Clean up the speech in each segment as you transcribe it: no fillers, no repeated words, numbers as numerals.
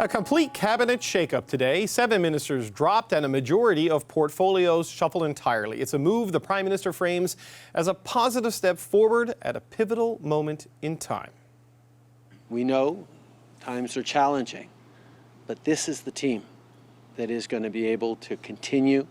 A complete cabinet shakeup today. 7 ministers dropped and a majority of portfolios shuffled entirely. It's a move the Prime Minister frames as a positive step forward at a pivotal moment in time. We know times are challenging, but this is the team that is going to be able to continue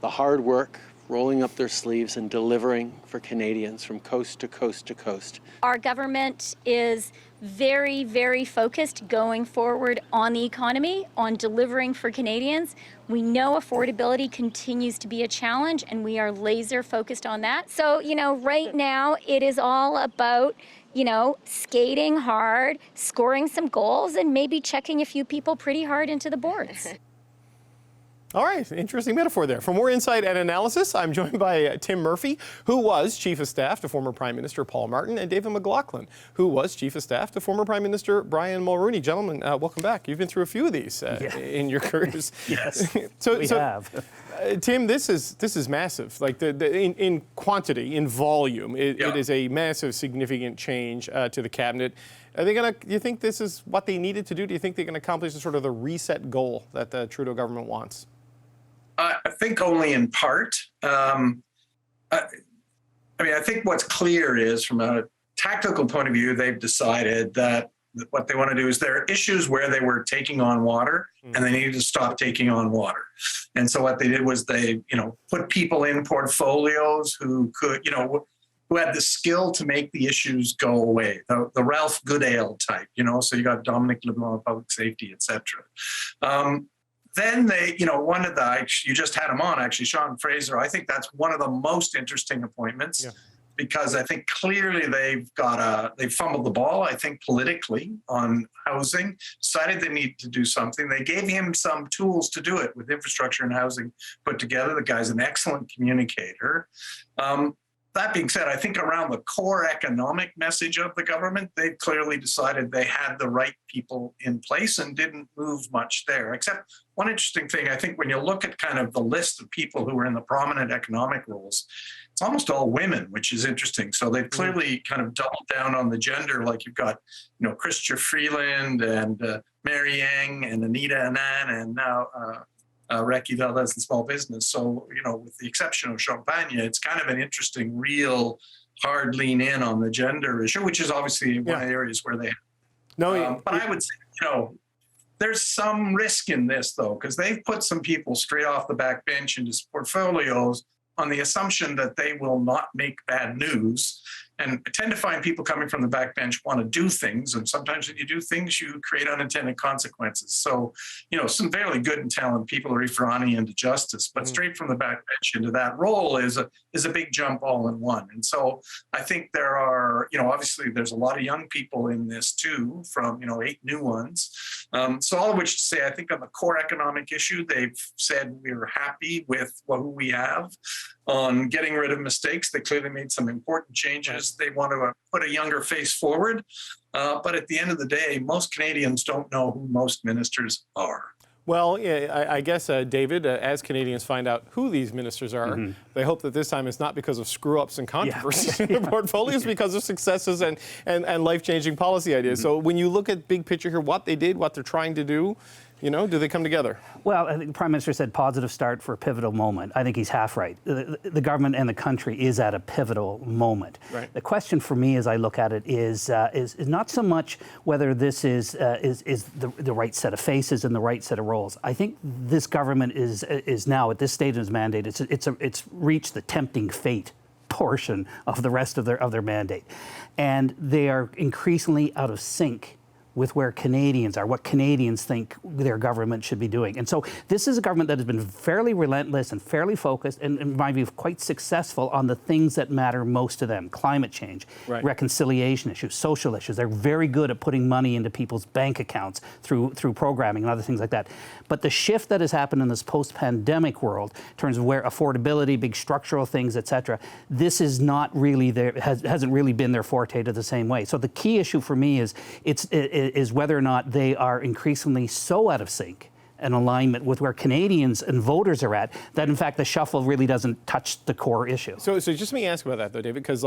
the hard work, rolling up their sleeves and delivering for Canadians from coast to coast to coast. Our government is very, very focused going forward on the economy, on delivering for Canadians. We know affordability continues to be a challenge, and we are laser focused on that. So, right now it is all about, skating hard, scoring some goals, and maybe checking a few people pretty hard into the boards. All right, interesting metaphor there. For more insight and analysis, I'm joined by Tim Murphy, who was Chief of Staff to former Prime Minister Paul Martin, and David McLaughlin, who was Chief of Staff to former Prime Minister Brian Mulroney. Gentlemen, welcome back. You've been through a few of these in your careers. Yes, we have. Tim, this is massive. Like in quantity, in volume, it is a massive, significant change to the cabinet. Are they going to? Do you think this is what they needed to do? Do you think they can accomplish sort of the reset goal that the Trudeau government wants? I think only in part. I think what's clear is from a tactical point of view, they've decided that what they want to do is there are issues where they were taking on water and they needed to stop taking on water. And so what they did was they, put people in portfolios who could, who had the skill to make the issues go away. The Ralph Goodale type, so you got Dominic LeBlanc, public safety, et cetera. Then they, one of you just had him on, actually, Sean Fraser. I think that's one of the most interesting appointments because I think clearly they've fumbled the ball, I think, politically on housing, decided they need to do something. They gave him some tools to do it with infrastructure and housing put together. The guy's an excellent communicator. That being said, I think around the core economic message of the government, they've clearly decided they had the right people in place and didn't move much there. Except one interesting thing, I think when you look at kind of the list of people who are in the prominent economic roles, it's almost all women, which is interesting. So they've clearly kind of doubled down on the gender, like you've got, Chrystia Freeland and Mary Yang and Anita Anand and now Reki Valdez in small business. So, with the exception of Champagne, it's kind of an interesting, real hard lean in on the gender issue, which is obviously one of the areas where they have. But I would say, there's some risk in this, though, because they've put some people straight off the back bench into portfolios on the assumption that they will not make bad news. And I tend to find people coming from the backbench want to do things. And sometimes when you do things, you create unintended consequences. So, some fairly good and talented people, Rifrani into justice, but straight from the backbench into that role is a big jump all in one. And so I think there are, obviously there's a lot of young people in this too, from, 8 new ones. So all of which to say, I think on the core economic issue, they've said we're happy with who we have on getting rid of mistakes. They clearly made some important changes. They want to put a younger face forward. But at the end of the day, most Canadians don't know who most ministers are. Well, I guess, David, as Canadians find out who these ministers are, they hope that this time it's not because of screw-ups and controversies in their portfolios, because of successes and life-changing policy ideas. So when you look at big picture here, what they did, what they're trying to do, do they come together? Well, I think the Prime Minister said positive start for a pivotal moment. I think he's half right. The government and the country is at a pivotal moment. Right. The question for me as I look at it is not so much whether this is the right set of faces and the right set of roles. I think this government is now at this stage of its mandate. It's reached the tempting fate portion of the rest of their mandate, and they are increasingly out of sync with where Canadians are, what Canadians think their government should be doing. And so this is a government that has been fairly relentless and fairly focused, and in my view, quite successful on the things that matter most to them: climate change, reconciliation issues, social issues. They're very good at putting money into people's bank accounts through programming and other things like that. But the shift that has happened in this post-pandemic world, in terms of where affordability, big structural things, et cetera, this is not really hasn't really been their forte to the same way. So the key issue for me is whether or not they are increasingly so out of sync and alignment with where Canadians and voters are at, that in fact the shuffle really doesn't touch the core issue. So just let me ask about that though, David, because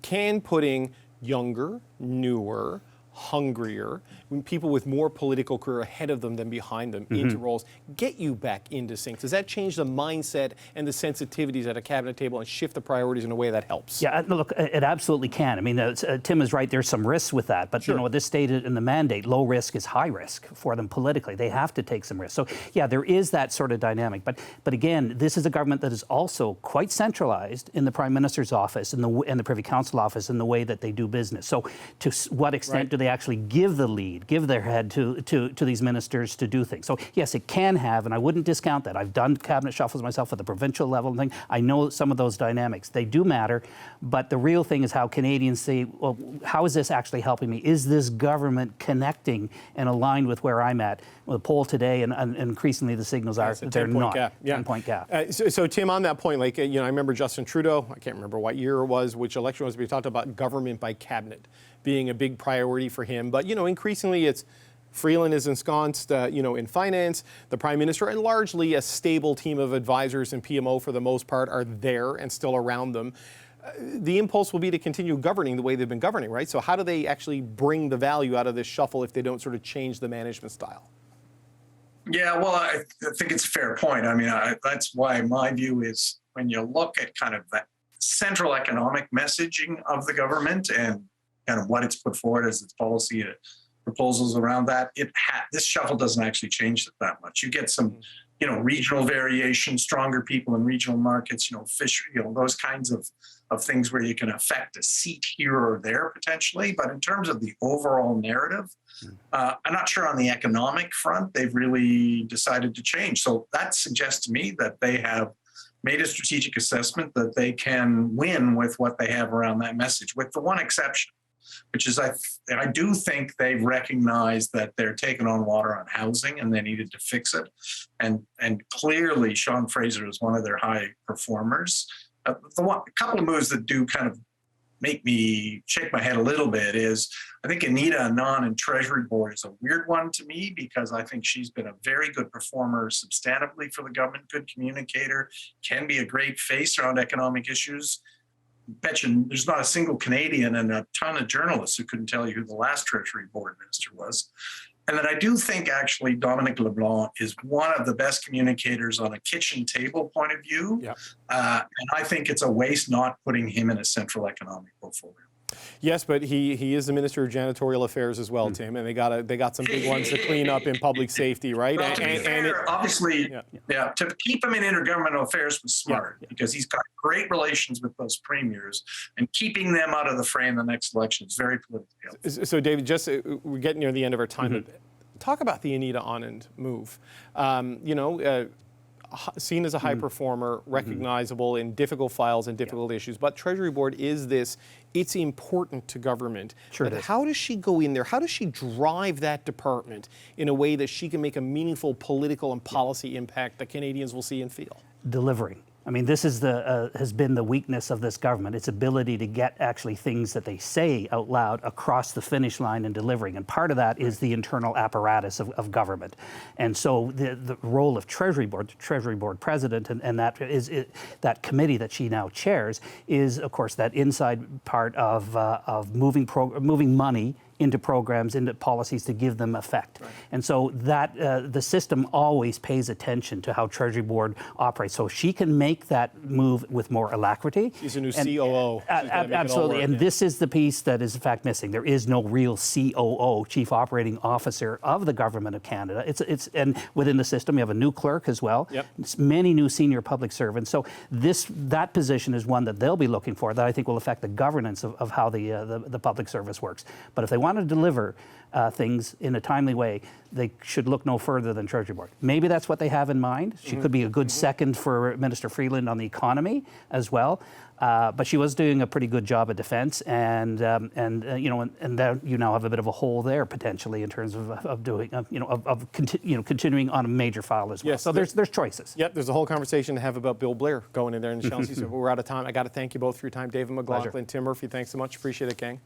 can putting younger, newer, hungrier, people with more political career ahead of them than behind them into roles, get you back into sync? Does that change the mindset and the sensitivities at a cabinet table and shift the priorities in a way that helps? Yeah, look, it absolutely can. I mean, Tim is right, there's some risks with that, but you know, this stated in the mandate, low risk is high risk for them politically. They have to take some risks. So yeah, there is that sort of dynamic. But again, this is a government that is also quite centralized in the Prime Minister's office and the Privy Council office in the way that they do business. So to what extent do they actually give the lead, give their head to these ministers to do things? So yes, it can have, and I wouldn't discount that. I've done cabinet shuffles myself at the provincial level and thing. I know some of those dynamics. They do matter, but the real thing is how Canadians say, well, how is this actually helping me? Is this government connecting and aligned with where I'm at? Well, the poll today and increasingly the signals are that they're not. 10-point gap. So Tim, on that point, like, you know, I remember Justin Trudeau, I can't remember what year it was, which election was, but he talked about government by cabinet being a big priority for him. But, you know, increasingly it's Freeland is ensconced, you know, in finance. The Prime Minister and largely a stable team of advisors and PMO for the most part are there and still around them. The impulse will be to continue governing the way they've been governing, right? So how do they actually bring the value out of this shuffle if they don't sort of change the management style? Yeah, well, I think it's a fair point. I mean, that's why my view is when you look at kind of that central economic messaging of the government and kind of what it's put forward as its policy proposals around that, this shuffle doesn't actually change it that much. You get some, you know, regional variation, stronger people in regional markets, you know, those kinds of things where you can affect a seat here or there potentially. But in terms of the overall narrative, I'm not sure on the economic front they've really decided to change. So that suggests to me that they have made a strategic assessment that they can win with what they have around that message, with the one exception, which is I do think they've recognized that they're taking on water on housing and they needed to fix it. And clearly Sean Fraser is one of their high performers. A couple of moves that do kind of make me shake my head a little bit is I think Anita Anand in Treasury Board is a weird one to me because I think she's been a very good performer substantively for the government, good communicator, can be a great face around economic issues. Bet you there's not a single Canadian and a ton of journalists who couldn't tell you who the last Treasury Board Minister was. And then I do think actually Dominic LeBlanc is one of the best communicators on a kitchen table point of view. Yep. And I think it's a waste not putting him in a central economic portfolio. Yes, but he is the Minister of Janitorial Affairs as well, Tim, and they got some big ones to clean up in public safety, right? Well, to be fair, obviously, to keep him in intergovernmental affairs was smart because he's got great relations with those premiers, and keeping them out of the fray in the next election is very politically helpful. So, David, just we're getting near the end of our time. Talk about the Anita Anand move. You know, seen as a high performer, recognizable in difficult files and difficult issues, but Treasury Board is this. It's important to government. Sure but how does she go in there? How does she drive that department in a way that she can make a meaningful political and policy impact that Canadians will see and feel? Delivering. I mean, this is has been the weakness of this government, its ability to get actually things that they say out loud across the finish line and delivering. And part of that is the internal apparatus of government. And so the role of Treasury Board, the Treasury Board president, and that committee that she now chairs is, of course, that inside part of moving money into programs, into policies to give them effect. Right. And so that the system always pays attention to how Treasury Board operates. So she can make that move with more alacrity. She's a new COO. Absolutely. And this is the piece that is in fact missing. There is no real COO, Chief Operating Officer of the Government of Canada. And within the system, you have a new clerk as well. Yep. Many new senior public servants. So that position is one that they'll be looking for that I think will affect the governance of how the public service works. But if they want to deliver things in a timely way, they should look no further than Treasury Board. Maybe that's what they have in mind. She could be a good second for Minister Freeland on the economy as well. But she was doing a pretty good job at defence, and there you now have a bit of a hole there potentially in terms of continuing on a major file as well. Yes, so there's choices. Yep, there's a whole conversation to have about Bill Blair going in there in Chelsea. So we're out of time. I got to thank you both for your time, David McLaughlin, Tim Murphy. Thanks so much. Appreciate it, gang.